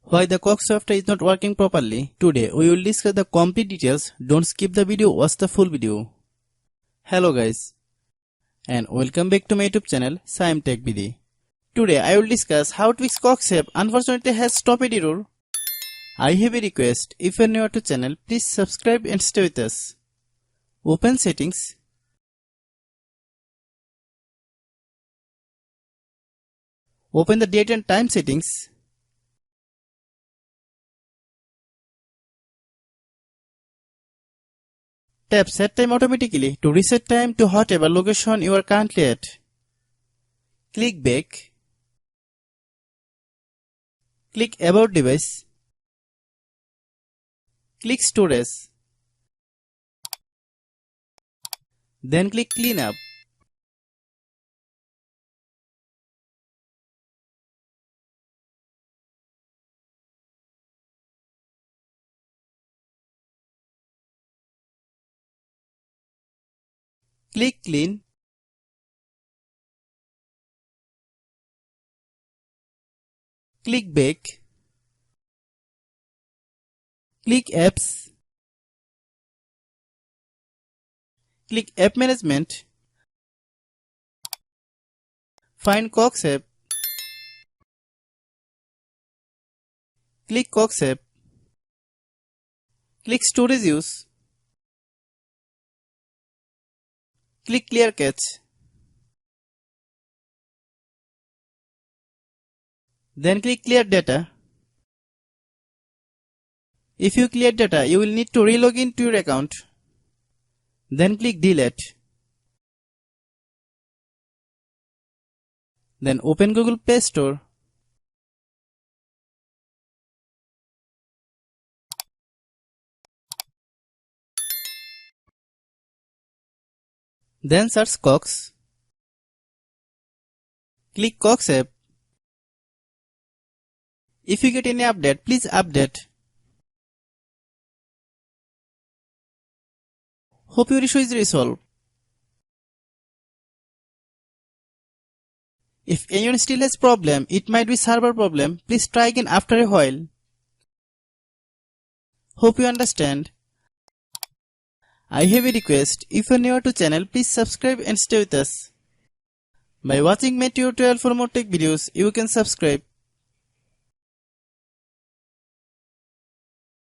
Why the Cox software is not working properly? Today we will discuss the complete details. Don't skip the video, watch the full video. Hello guys and welcome back to my YouTube channel Shaem Tech BD. Today I will discuss how to fix Cox app unfortunately has stopped error. I have a request, if you are new to channel please subscribe and stay with us. Open settings. Open the date and time settings. Tap set time automatically to reset time to whatever location you are currently at. Click back. Click about device. Click storage. Then click clean up. Click clean. Click back. Click apps. Click app management. Find Cox app. Click Cox app. Click storage use. Click clear cache. Then click clear data. If you clear data, you will need to relog into your account. Then click delete. Then open Google Play Store. Then search Cox. Click Cox app. If you get any update, please update. Hope your issue is resolved. If anyone still has problem, it might be server problem. Please try again after a while. Hope you understand. I have a request, if you are new to channel, please subscribe and stay with us. By watching my tutorial for more tech videos, you can subscribe.